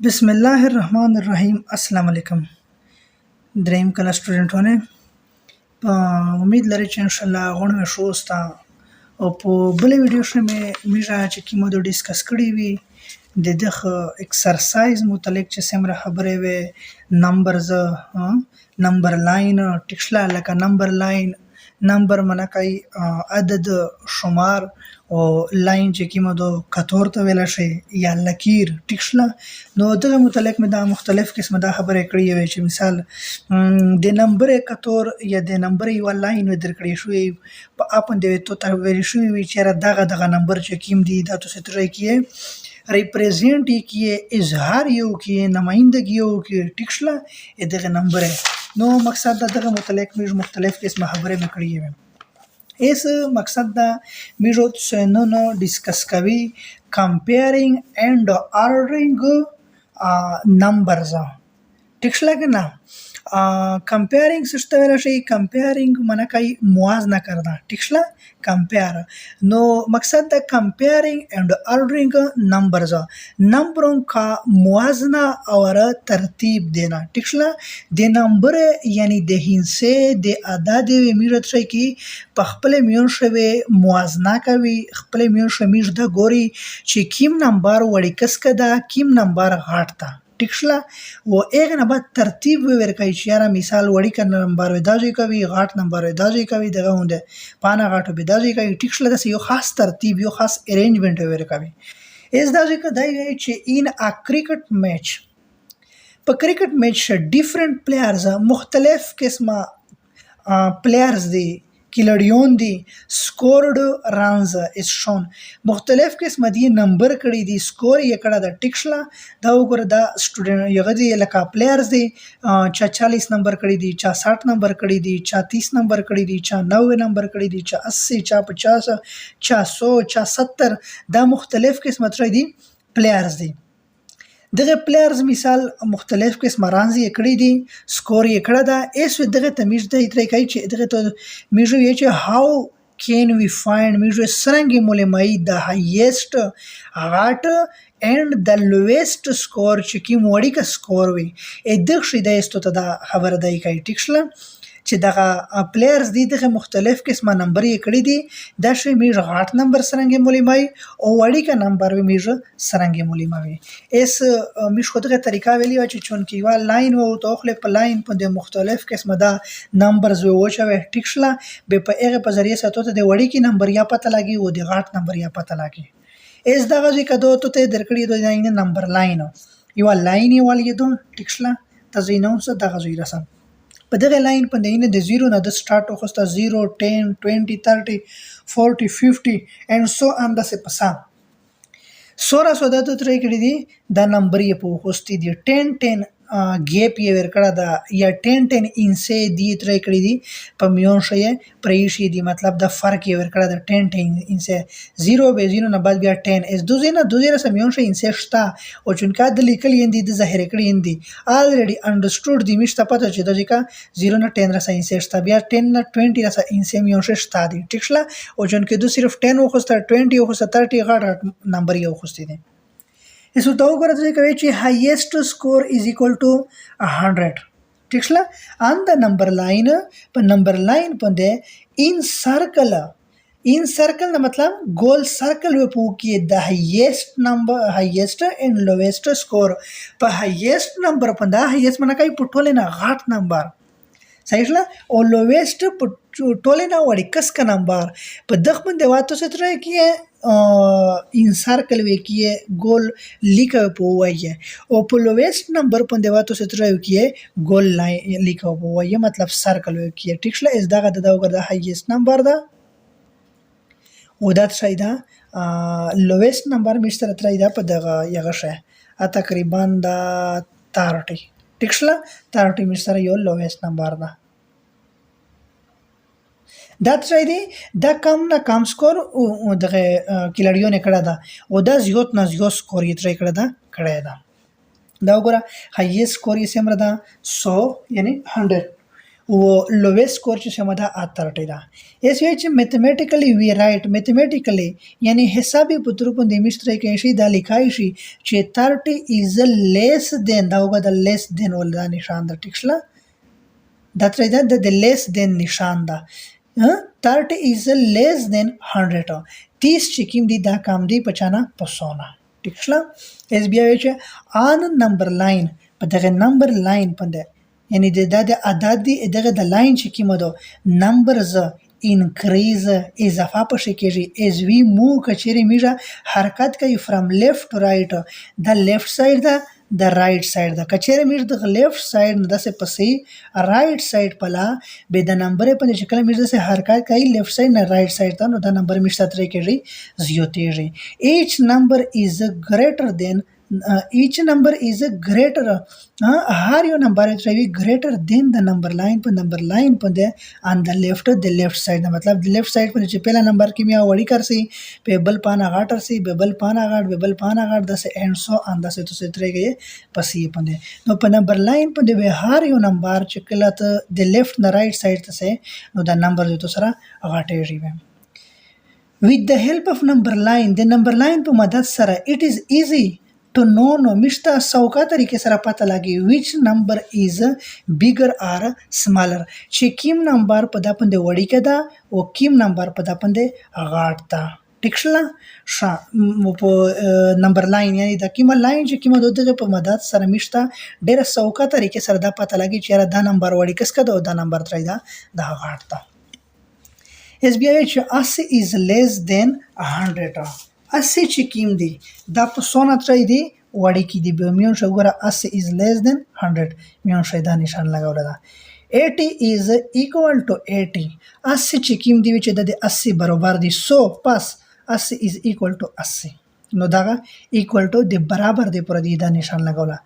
बिस्मिल्लाहिर्रहमानिर्रहीम। अस्सलाम वालेकुम। دریم کلاس سټوډنټونه امید لري چې ان شاء الله غوڼه مې شو ستا او په بل ویډیو کې میږه چې کومه د ډیسکس کړی وي د دغه ایکسرسایز متعلق چې سمره خبرې وي نمبر لاین ټیکشلا لکه نمبر لاین نمبر منکای عدد شمار او لاین چې کومه د کتور ته ویل شي یا لکیر ټیکشلا نو دغه متعلق مې دا مختلف قسمه دا خبرې کړې وي چې مثال د نمبر کتور یا د نمبر یو لاین درکړې شوې په اپن د تو ته ویل شوې وي چې دغه نمبر چې کوم دی دا تاسو ترې کیه रिप्रेजेंट किए इजहार यो किए नुमाइंदगी यो किए टिक्सला दगه नंबर है नो मकसद दगه मुतलक में मुख्तलिफ किस्म खबरें में कड़ी है इस मकसद दा मिजो नो डिस्कस कवी कंपेयरिंग एंड ऑर्डरिंग नंबर्स टिक्सला के ना कंपेयरिंग सिस्टम वाला शे कंपेयरिंग मना कई मुआजना करना टिक्सला कंपेयर नो मकसद the comparing and ordering numbers नंबरों का मुआजना और तरतीब देना टिक्सला दे नंबर यानी दे हिंसे दे अदाद मिरत शे की पखपले मियोन शवे मुआजना कवी खपले मियोन शमीज द गोरी ची किम नंबर वड़ी कसकदा किम नंबर घाटता टिक्सला वो एक ना बाद तरतीब वर कई यारा मिसाल वड़ी का नंबर दाजी कवी घाट नंबर दाजी कवी दगा होंदे पाना घाट दाजी कवी टिक्सला दस यो खास तरतीब यो खास अरेंजमेंट वर कवी इस दाजी का दाई है चे इन अ क्रिकेट मैच पर क्रिकेट मैच डिफरेंट प्लेयर्स मुख्तलिफ किस्म प्लेयर्स दी खिलाड़ियों दी स्कोर्ड रन्स इज शोन मुख्तलिफ किस्म दी नंबर कड़ी दी स्कोर ये कड़ा दा टिक्सला दा उगर दा स्टूडेंट यगदी लका प्लेयर्स दी चा 40 नंबर कड़ी दी चा 60 नंबर कड़ी दी चा 30 नंबर कड़ी दी चा 90 नंबर कड़ी दी चा 80 चा 50 चा 100 चा 70 दा मुख्तलिफ किस्म दी प्लेयर्स दी दغه پلیئرز مثال مختلف قسم رانز یې کړی دي سکور یې کړی دا ایس دغه تمیز د ترې کوي چې دغه ته میجو یې چې هاو can we find میجو سرنګي مولمای د هایست غاټ and the lowest score چې کی موړی کا سکور وي دغه شی د ایستو ته دا خبر دی کوي ټیکشل چې دغه پلیئرز دي دغه مختلف قسمه نمبر یې کړی دي دا شی میج غاټ نمبر سرنګي مولمای او وړي کا نمبر وي میج سرنګي مولمای اس میش خو دغه طریقه ویلی چې چون کی وا لاین وو توخله په لاین په مختلف قسمه دا نمبرز وو چې ټیکشل به په هغه په ذریعہ ساتو ته د وړي کی نمبر یا پته لګي او د غاټ نمبر یا پته لګي اس دغه ځکه دوه ته درکړی دوه لاین نمبر لاین یو لاین یې ولې دوه ټیکشل تزینو څه دغه زیرا سم په دغه لاین په دینه د 0 نه د سٹارټ وخسته 0 10 20 30 40 50 and so on د څه پسا 16 سودا ته ترې کړی دي دا نمبر یې په وخستی دي 10 گیپ یې ورکړه دا یا 10 انسه دی ترې کړی دي په میون شې پریشي دي مطلب د فرق یې ورکړه د 10 انسه 0 به 0 نه بعد بیا 10 اس دوزه سمیون شې انسه شتا او چونکه د لیکل یندي د ظاهر کړی یندي already understood دی مشته پته چې د ځکه 0 نه 10 را انسه شتا بیا 10 نه 20 را انسه میون شې شتا دي ټیکشلا او چونکه دو صرف 10 وخسته 20 وخسته 30 غټ نمبر یې وخسته دي इसको तो करत जे कहे कि highest score is equal to 100 टिक्सला ऑन द नंबर लाइन पर दे इन सर्कल ना मतलब गोल सर्कल में पू किए the highest and lowest score पर हाईएस्ट नंबर पर द हाईएस्ट मना काही पुठोले ना घाट नंबर सहीला और लोवेस्ट टोले ना वड़ी कस का नंबर पर दख में देवातो से तरह की है इन सर्कल वे किए गोल लिखा हुआ है और पर लोवेस्ट नंबर पर देवातो से तरह की है गोल लाइन लिखा हुआ है मतलब सर्कल वे किए टिक्सला इस दागा दादा कर दा हाईएस्ट नंबर दा उदात शायदा लोवेस्ट नंबर मिस्टर तरह दा पर दागा यगशे तकरीबन दा 30 टिक्सला 30 मिस्टर यो लोवेस्ट नंबर दा دا ترې دی دا کم نه کم سکور دغه کلاړیو نه کړه دا او دا زیات نه زیات سکور یې ترې کړه دا وګوره هایست سکور یې سمره دا 100 یعنی 100 و lowest score چې سمه ده 30 ده. اس وی چې mathematically we write mathematically یعنی حسابي په طور باندې مشتري کې شي دا لیکای شي چې 30 is less than دا وګه د less than ول دا نشان ده ټیک شله دا ترې دا د less than نشان ده 30 is less than 100 30 چې کوم دي دا کم دي 50 پسونه ټیک شله اس بیا وی چې on number line په دغه نمبر لاین باندې یعنی د عدد دی دغه د لاین چې کومه ده نمبرز انکریز اضافه پشي کېږي as we move کچېرې میږه حرکت کوي from left to right د left side ده د رائټ سایډ ده کچېرې میږ د لیفټ سایډ نه داسې پسې رائټ سایډ پلا به د نمبر په چې کله میږ داسې حرکت کوي لیفټ سایډ نه رائټ سایډ ته نو دا نمبر میږ ترې کېږي زیاتېږي each number is greater than each number is a greater هر یو نمبر ترې greater than the number line په نمبر لاین په ده on the left side مطلب د لیفټ سایډ په چې پهلا نمبر کې میا وړي کرسي په بل پانا غاټر سي به بل پانا غاټ به بل پانا غاټ دسه اینڈ سو ان دسه تو سترې گئے پسې پنده نو په نمبر لاین په ده هر یو نمبر چې کله ته د لیفټ نه رائټ سایډ ته سه نو دا نمبر جو سره غاټې ریوي with the help of number line the number line په مدد سره it is easy to know نو مشته سوکا طریقې سره پته لګي which number is bigger or smaller چې کیم نمبر په دا پنده وړي کده او کیم نمبر په دا پنده غاټ تا ټیک شله په نمبر لاین یعنی دا کیمه لاین چې کیمه دغه په مدد سره مشته ډیره سوکا طریقې سره دا پته لګي چې دا نمبر وړي کس کده او دا نمبر ترې دا غاټ تا اس بیا چې 80 is less than 100 80 چې کیم دی دا په سونه ترې دی وړي کې دی به میون شو ګره 80 is less than 100 میون شي دا نشان لګول دا 80 is equal to 80 80 چې کیم دی چې د 80 برابر دی سو پس 80 is equal to 80 نو دا equal to د برابر دی پر دی دا نشان لګولا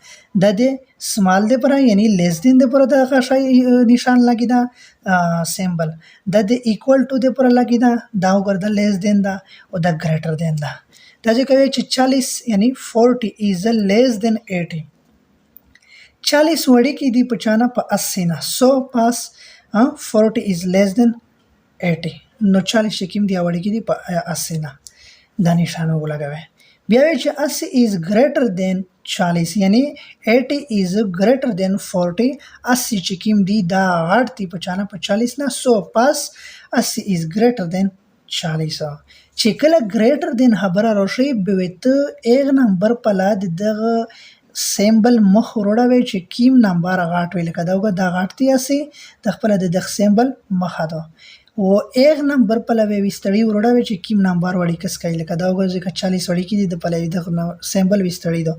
د دې سمال دی پر یعنی لیس دین دی پر دا شای نشان لګی دا سیمبل د دې equal to دی پر لګی دا وګرځه لیس دین دا او دا ګریټر دین دا دا چې کوي چې 40 یعنی 40 is less than 80 40 وړي کې دی 95 په 80 نه سو پاس 40 is less than 80 نو 40 چې کوم دی وړي کې دی په 80 نه دا نشان وګلګوي بیا چې 80 is greater than 40 یعنی 80 is greater than 40 80 چې کوم دی دا غټ دی 95 په 40 نه سو پاس 80 is greater than 40 چې کله greater than خبره راشي به ته ایک نمبر پلا دغه سیمبل مخ وروړوي چې کیم نمبر غاټ ویل کده دا غاټ دی اسی د خپل د سیمبل مخه ده او ایک نمبر په لوي وستړی وروړوي چې کیم نمبر وړي کس کوي لکه دا وګورئ چې 40 وړي کې د په لوي د سیمبل وستړی ده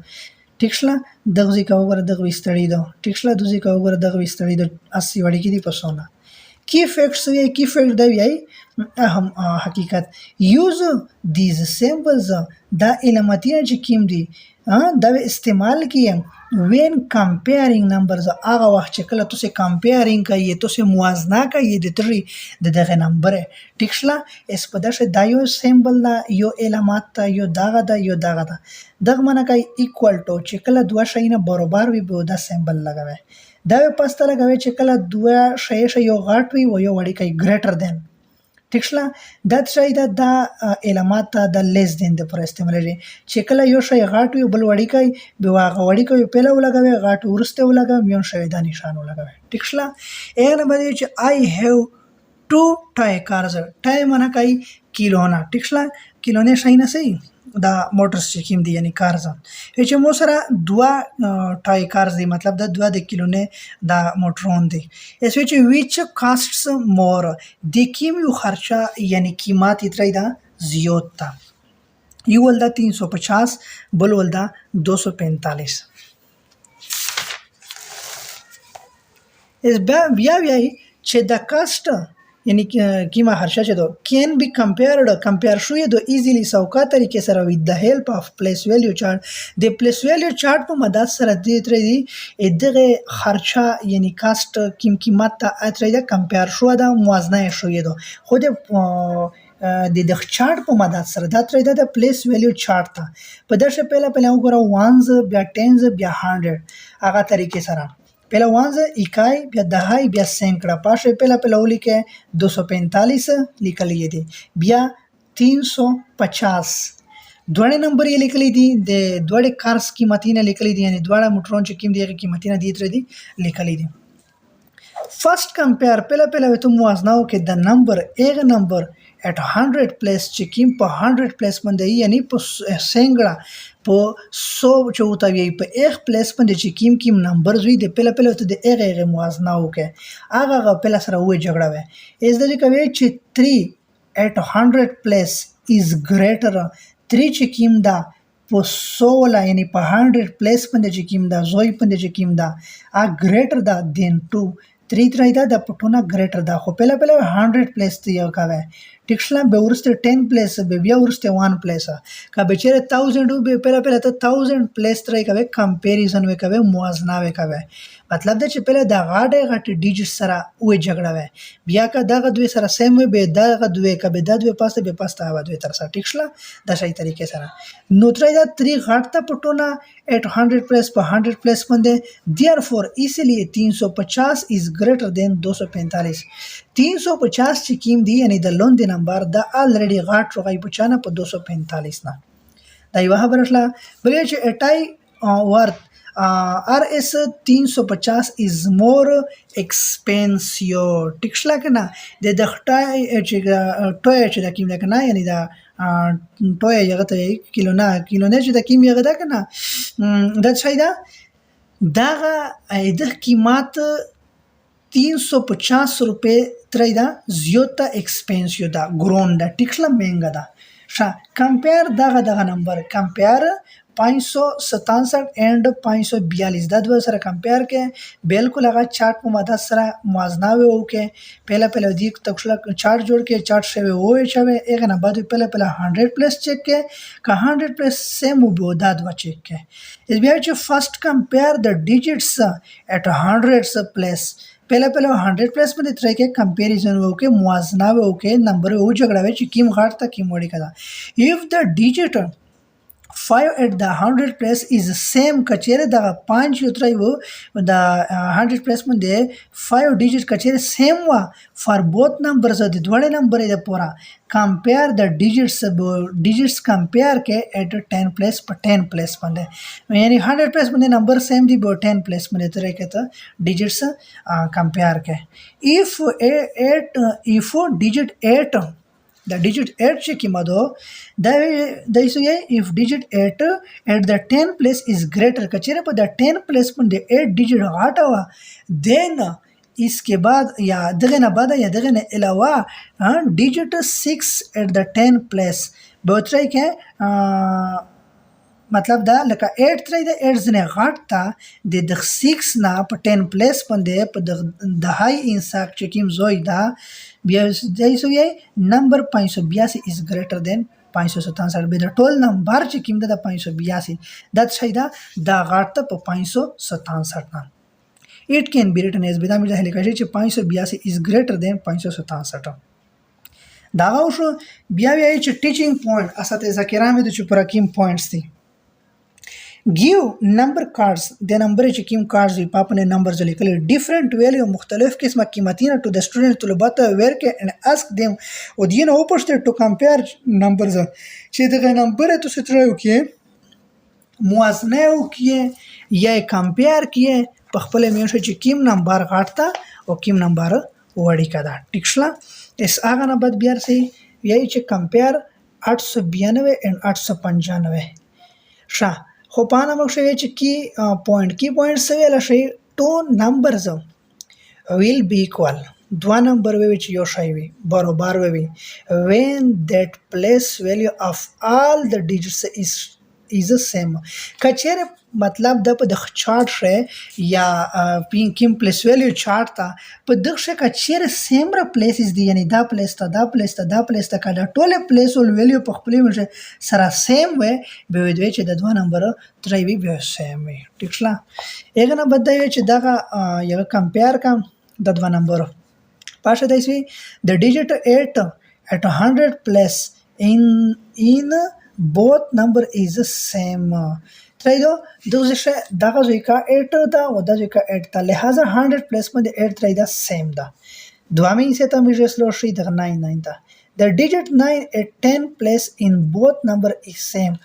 ټیک شله دغه ځکه وګوره دغه وستړی ده ټیک شله دغه ځکه وګوره دغه وستړی ده 80 وړي کې دی په سونه کی فیکټس وی کی فیکټ دی اهم حقیقت یوز دیز سیمبلز دا علامتونه چې کیم دي دا استعمال کیم when comparing numbers هغه وخت چې کله تاسو comparing کوي تاسو موازنه کوي د تری دغه نمبر ټیک شله اس په داسې دا یو سیمبل دا یو علامت یو دغه دغه معنی کوي equal to چې کله دوه شیونه برابر وي به دا سیمبل لګوي دا پسته لګوي چې کله دوه شی یو غاټ وي او یو وړي کوي greater than ټیک شله دا شی دا علامات د لیس دین د پر استعمالوي چې کله یو شی غاټ وي بل وړي کوي به واغه وړي کوي پهله ولګوي غاټ ورسته ولګوي یو شی دا نشان ولګوي ټیک شله اې نه باندې چې I have 2 ټای کارز ټای معنی کوي کیلونه ټیک شله کیلونه شي نه سي دا موټرز چې کوم دي یعنی کارز چې مو سره دوا ټای کارز دي مطلب دا دوا د کیلونه دا موټرون دي اس وچ ویچ کاسټس مور د کیم یو خرچه یعنی قیمت ترې دا زیات تا یو ولدا 350 بل ولدا 245 اس بیا چې د کاسټ یعنی قیمه هرشا چې دو can be compared compare شوی دو easily سوکا طریقې سره with the help of place value chart د place value chart په مدد سره د ترې دی دغه خرچه یعنی کاست قیمت ته اترې دا compare شو دا موازنه شوی دو خود د چارت په مدد سره دا ترې د place value chart ته په دغه پهله وګورئ 1s بیا 10s بیا 100 هغه طریقې سره પહેલા વાંઝ इकाई बया दहाई बया सैकड़ा पाशे પહેલા लिखे 245 लिख लिए थे बया 350 द्वाड़े नंबर ये लिख ली थी दे द्वाड़े कार्स कीमती ने लिख ली थी यानी द्वाड़ा मुट्रोन ची कीमती ने दी थी लिख ली थी फर्स्ट कंपेयर પહેલા तुम मुआजनाओ के द नंबर एक नंबर at 100 place चिकिम पर 100 place मध्ये यानी पर सेंगड़ा पर 100 चौथावी पर एक place मध्ये चिकिम किम नंबर जुई दे પહેલા तो दे एक मुआजनाओ के आगा પહેલા सरा हुए झगड़ा वे इस दरी कवे ची 3 at 100 place is greater 3 चिकिम दा पर 100 वाला यानी पर 100 place मध्ये चिकिम दा जोई मध्ये चिकिम दा आ greater दा than 2 3 राइदा दा पटोना ग्रेटर दा खो પહેલા 100 प्लेस दिया कावे टिक्सला बे उरस्ते 10 प्लेस बे बिया उरस्ते 1 प्लेस का बेचेरे 1000 बे પહેલા तो 1000 प्लेस तरे कावे कंपैरिजन वे कावे मुआजना वे कावे मतलब दे પહેલા दा गाडे गाटे डिजिट सरा वे झगड़ा वे बिया का दा दुवे सरा सेम वे बे दा दुवे का बे दा दुवे पास बे पास ता दुवे तरसा टिक्सला दा सही तरीके सरा नोत्रा दा 3 गाटता पटोना एट 100 प्लेस पर 100 प्लेस मध्ये देयरफॉर इसलिए 350 इज ग्रेटर देन 245 350 ची कीम दी यानी the loan they number the already गाट रोगाई बचाना पर 245 ना दा यह बरसला बले चे एटाई worth RS 350 is more expensive टिक्सला के ना दे दखटाई चे टोय चे दा कीम दा ना यानी दा टोय जगत किलो ने चे दा कीम जगत का ना दा चाहिदा दागा इधर कीमत 350 रुपये त्रैदा ज्योता एक्सपेंसिव दा ग्रोन दा टिक्सला महंगा दा शा कंपेयर दागा नंबर कंपेयर 567 एंड 542 दा दो सरा कंपेयर के बिल्कुल लगा चार्ट में मदद सरा मुआजना वे ओके પહેલા दी तक्षला चार्ट जोड़ के चार्ट से वे वो छवे एक ना बाद પહેલા 100 प्लेस चेक के का 100 प्लेस सेम वो दाद वा चेक के इस बिया जो first compare the digits at 100 place પહેલા 100 प्लेस में तरह के कंपैरिजन वो के मुआजना वे ओके नंबर वो झगड़ा वे कीम घाट तक कीम वड़ी कदा if the digit 5 at the 100 place is same कचेरे दा 5 उतराई वो द 100 place मध्ये 5 digit कचेरे सेम वा फॉर बोथ नंबर्स द द्वाडे नंबर ಇದೆ पूरा कंपेयर द डिजिट्स कंपेयर के एट 10 प्लेस पर 10 प्लेस मध्ये यानी 100 प्लेस मध्ये नंबर सेम दी 10 प्लेस मध्ये तरह के तो डिजिट्स कंपेयर के इफ डिजिट 8 the digit 8 ची कीमत हो दैसुये if digit 8 at the 10 place is greater कचेरे पर the 10 place मध्ये 8 digit घाटावा then इसके बाद या दगना बाद या दगना अलावा digit 6 at the 10 place बोतराई के मतलब दा लका 8 त्रई द 8 जने घाटता दे द 6 ना पर 10 प्लेस पंदे पर द हाई इंसाक चेकिम जोइदा जैसो ये नंबर 582 इज ग्रेटर देन 567 बे द टोल नंबर चेकिम द 582 दैट साइदा द घाटता पर 567 ना it can be written as बिदा मिजा लिखा चे 582 इज ग्रेटर देन 567 दागा उस बिया चे टीचिंग पॉइंट असते ज़कीरा में तो चुपरा कीम पॉइंट्स थी give number cards they number कीम कार्ड्स पाप ने नंबर जो लिखले डिफरेंट वैल्यू मुख्तलिफ किस्म कीमतीना टू द स्टूडेंट तुलबत वेर के एंड आस्क देम ओदियन ओपस्ट टू कंपेयर नंबर्स चे दे नंबर है तो सितरा किए मुआजने किए या कंपेयर किए पखपले में से कीम नंबर काटता और कीम नंबर वड़ी कदा टिक्सला इस आगा नंबर बियार से यही चे कंपेयर 892 एंड 895 शा होपाना मक्षे की पॉइंट से वेला शे two numbers will be equal दो नंबर वे विच योशाइवी बरोबर way when that place value of all the digits is same कचेरे मतलब द चार्ट रे या किम प्लेस वैल्यू चार्ट था पर दक्ष कचेरे सेम रा प्लेस इज दी यानी दा प्लेस था का टोले प्लेस और वैल्यू पखपली में सरा सेम वे बेवे चे दवा नंबर त्रैवी बे सेम वे टिक्सला एक ना बद्दाई चे दा का या कंपेयर का दवा नंबर पाशा दैसी द डिजिट 8 at 100 place in both number is the same ترایدو دوزشه دغه ځای کا 8 دا و د ځای کا 8 تا لہذا 100 پلس باندې 8 ترایدا سیم ده دوامه یې ته میجر سلو شي دغه 9 ده the digit 9 at 10 place in both number is same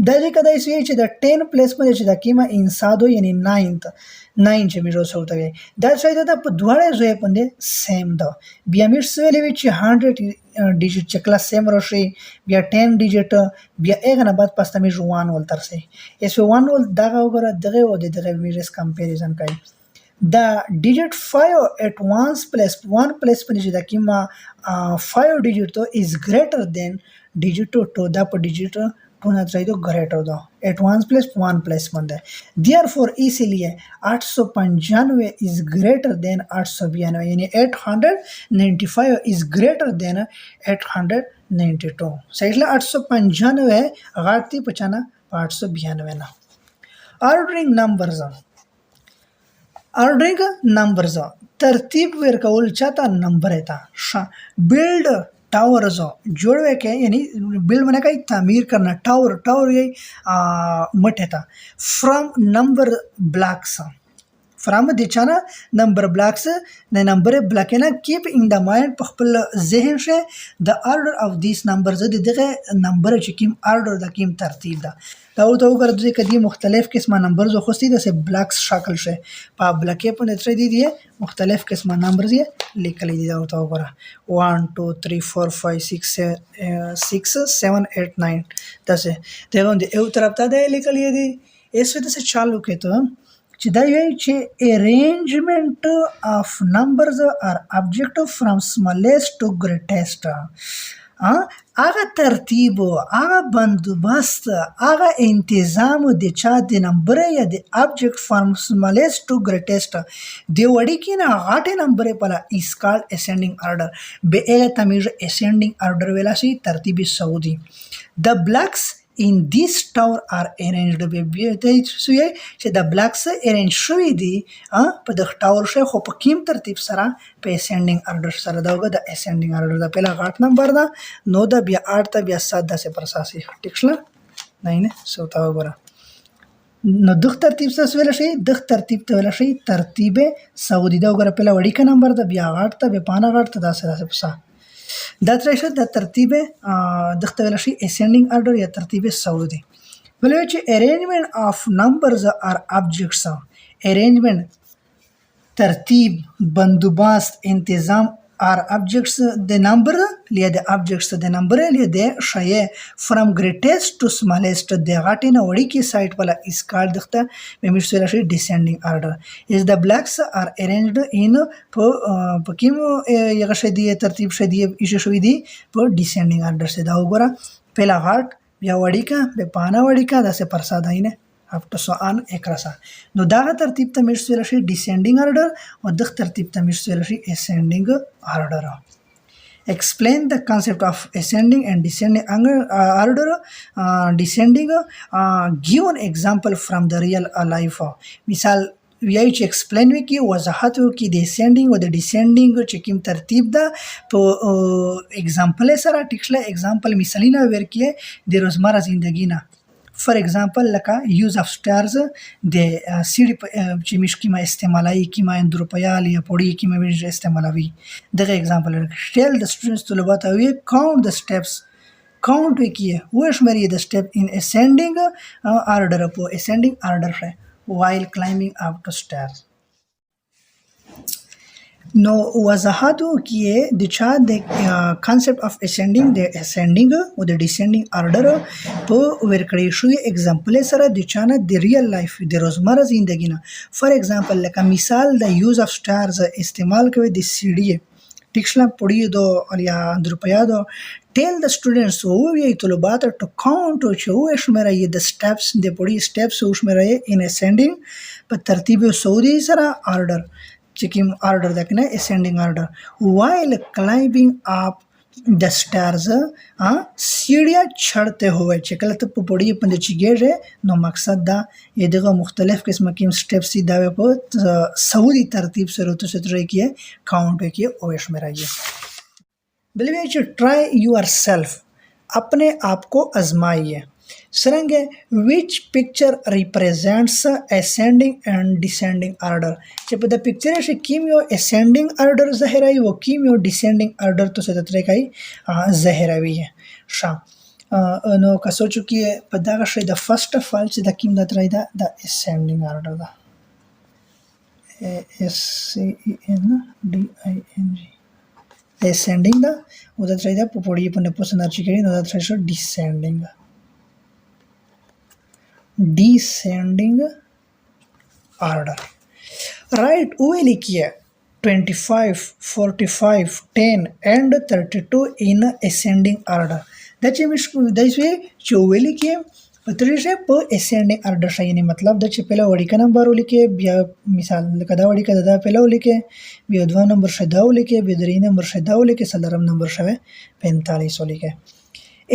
دا چې کدا یې چې د 10 پلیس باندې چې د کیما انسادو یعنی 9 چې میرو سوته وي دا چې دا په دواړه ځای باندې سیم ده بیا مې سویلې وی چې 100 ډیجیټ چې کلا سیم راشي بیا 10 ډیجیټ بیا هغه نه بعد پسته مې 1 ول ترسه اس 1 ول دغه وګره دغه و دغه میرس کمپیریزن کوي the digit 5 at one's place one place په چې د کیما 5 digit to is greater than digit 2 دا په digit टू ना चाहिए तो greater दो at one plus one plus बंद है देयरफॉर इसीलिए 895 is greater then 892 यानी 895 is greater then 892 सही 895 घाटती पचाना 892 ना ऑर्डरिंग नंबर्स तरतीब वेर कौल चाहता नंबर है था बिल्ड टावर जोड़वे के यानी बिल्ड मैंने कहीं तामीर करना टावर ये मटे था फ्रॉम नंबर ब्लॉक्स फ्रॉम दिचाना नंबर ब्लॉक्स न नंबर ब्लॉक है ना कीप इन द माइंड पखपल जहन से the order of this number दगे नंबर चिकिम ऑर्डर द किम तरतीब दा तो अगर दूसरे कदी मुख्तलिफ किस्म नंबर जो खुशी जैसे ब्लॉक्स शाकल से पा ब्लॉके पर नेत्र दी दिए मुख्तलिफ किस्म नंबर दिए लिख ली दिया होता होगा 1 2 3 4 5 6 7 8 9 10 देखो ये तरफ था दे लिख लिए दी इस वजह से चालू के तो arrangement of numbers are object from smallest to greatest आगा तरतीब आगा बंदोबस्त आगा इंतजाम दे चा दे नंबर या दे object from smallest to greatest दे वड़ी की ना आटे नंबर पला इस कॉल्ड असेंडिंग ऑर्डर बे एगा तमीज असेंडिंग ऑर्डर वेला सी तरतीबी सऊदी the blocks in this tower are arranged به سوی چې د بلاکس ارینج شوی دي په د ټاور شي خو په کیم ترتیب سره په اسندینګ اورډر سره داوګه د اسندینګ اورډر د پهلا غاټ نمبر دا نو د بیا 8 ته بیا 7 د پر اساسي ټیکشل نه نه سوتا وګوره نو دغه ترتیب سره ویل شي دغه ترتیب ته ویل شي ترتیب سعودي دا وګوره پهلا وړي کا نمبر د بیا غاټ ته به پانا غاټ ته دا سره پسا دا ترشه د ترتیب دغه ویل شي اسندینګ اورډر یا ترتیب سعودي ولې چې ارینجمنت اف نمبرز ار آبجیکټس ارینجمنت ترتیب بندوبست انتظام ار آبجیکټس د نمبر لیا د آبجیکټس د نمبر لیا د شای فرام ګریټیسټ ټو سمالست د غټ نه وړي کی سایت ولا اس کال دغه مې ویل شي ډیسندینګ اورډر از د بلاکس ار ارینجډ ان په کیمو یغه شدی ترتیب شدی ایشه شوی دی په ډیسندینګ اورډر سے دا وګوره پهلا غټ بیا وړي کا به پانا وړي کا داسه پرساداینه after so on ekrasa no daga tartib ta mirswela shi descending order or the tartib ta mirswela shi ascending order explain the concept of ascending and descending order descending give an example from the real life misal ویای چې ایکسپلین وکي وضاحت وکي د اسندینګ او د ډیسندینګ چې کوم ترتیب ده په एग्जांपल سره ټیکله एग्जांपल مثالینا ورکي د روزمره زندگی نه فار ایگزامپل لکه یوز اف سټارز د سیډي چې مشکی ما استعمالای کی ما اندروپیال یا پوری کی ما ویج استعمالوي دغه ایگزامپل ټیل د سټوډنټس طلبات او کاونٹ د سټیپس کاونٹ وکي وش مری د سټیپ ان اسندینګ آرډر په اسندینګ آرډر ہے while climbing up to stairs نو وضاحتو کیه د چا د کانسپټ اف اسندینګ د اسندینګ او د ډیسندینګ آرډر په ورکړی شوی एग्जांपल سره د چانه د ریل لایف د روزمره زندگی نه فار ایگزامپل لکه مثال د یوز اف سټارز استعمال کوي د سی डी ټیکشلا پړی دو یا اندروپیا دو tell the students who we طلبات to count چې او شمېرای د steps د پړی steps او شمېرای in ascending په ترتیب سعودي سره order چې کوم order ده کنه ascending order while climbing up the stairs सीढ़ियाँ चढ़ते हुए چې کله ته په پړی باندې چیږي نو مقصد دا دغه مختلف قسمه کې स्टेप्स دي دا په سعودي ترتیب سره تو ستري کې काउंट کې او شمېرای بلوی چې ٹرائی یور سیلف اپنے آپ کو آزمائیے څرنګه which picture represents ascending and descending order چې په د پکچر شي کیم یو ascending order ظاهروي او کیم یو descending order تو څه ترې کوي ظاهروي شام نو که سوچو کې په دغه شی د فرست اف آل چې د کیم د ترې دا د ascending order ده ascending ascending ده او د ترې دا په پوری په نه پوسنه چې کړي نو د ترې شو descending order right وې لیکي 25 45 10 and 32 in ascending order دا چې چې وې لیکي په ترې په ascending order شي نه مطلب د چې پهلا وړي ک نمبر ولیکي بیا مثال لکه دا وړي ک دا پهلا ولیکي بیا دوه نمبر شدا ولیکي بیا درې نمبر شدا ولیکي څلورم نمبر شوه 45 ولیکي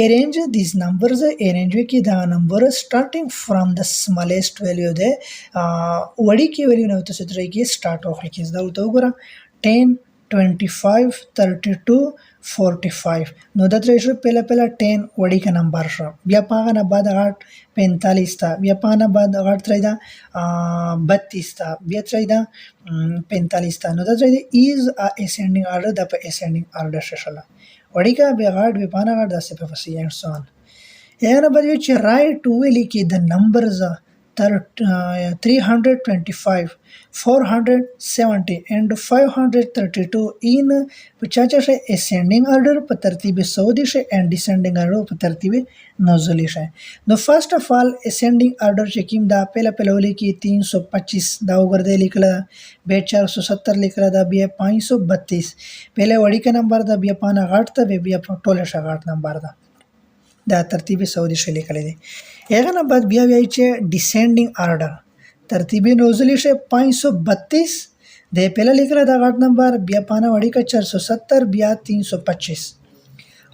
arrange these numbers arrange کې دا نمبر starting from the smallest value ده وړي کې ویلیو نو تاسو ترې کې start وکړئ کې دا وګوره 10 25 32 45 نو دا ترې شو پهلا 10 وړي کا نمبر شو بیا پاغه نه بعد 45 تا بیا پاغه نه بعد 3 دا 32 تا بیا 3 دا 45 تا نو دا ترې is a ascending order د په ascending order شله وړي کا بیا بیا پاغه نه داسې په فسی and so on یعنی به چې رائټ ویلی کې د نمبرز 325 470 and 532 in په چاچا شي ascending order په ترتیب سعودي شي and descending order په ترتیب نزولی شي نو first of all ascending order چې کوم دا پهلا ولیکي 325 دا وګرځي لیکل به 470 لیکل دا بیا 532 پهله وړي کا نمبر دا بیا پانه غاټ ته بیا په ټوله شغاټ نمبر دا دا ترتیب سعودي شي لیکل دي هغه نه بعد بیا چې descending order ترتیبی نوزلی شي 532 د پهلا لیکل دا غاټ نمبر بیا پانه وړي کا 470 بیا 325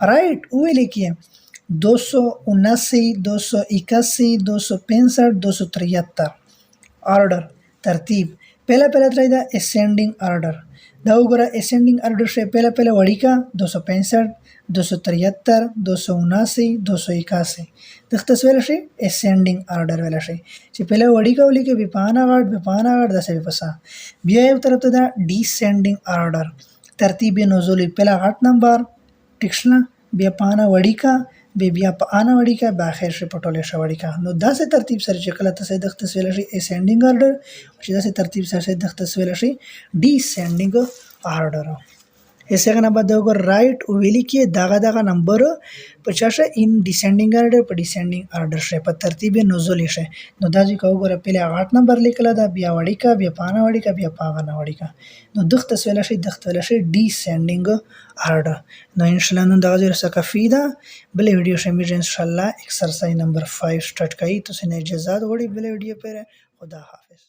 رائټ وې لیکي 279 281 265 273 آرډر ترتیب پهلا ترې دا ascending order دا وګوره ascending order شي پهلا وړي کا 265 273 279 281 دغه ویل شي ascending order ویل شي چې پهلا وړي کا ولیکي به پانا غاټ د سې پسا بیا یو طرف ته دا descending order ترتیب نزول پهلا غاټ نمبر ټیکشنه بیا پانا وړي کا بیا په انا وړي کا به اخر شي پټولې شوړي کا نو داسې ترتیب سره چې کله تاسو د تسویل شي ascending order چې داسې ترتیب سره د تسویل شي descending order यसैका बाद देखो राइट वेली के दागा नंबर पचासा in descending order पर descending order से पर तरतीब नजुल से नो दाजी का वगोरा पहले 8 नंबर लिखला दा बिया वड़ी का बिया पाना वड़ी का बिया पागना वड़ी का नो दख तसवेला से डिसेंडिंग ऑर्डर नो इंशाल्लाह नो दागा जरा सकाफीदा बले वीडियो से मिल इंशाल्लाह एक्सरसाइज नंबर 5 स्टार्ट कई तो से इजाजत वड़ी बले वीडियो पे खुदा हाफिज।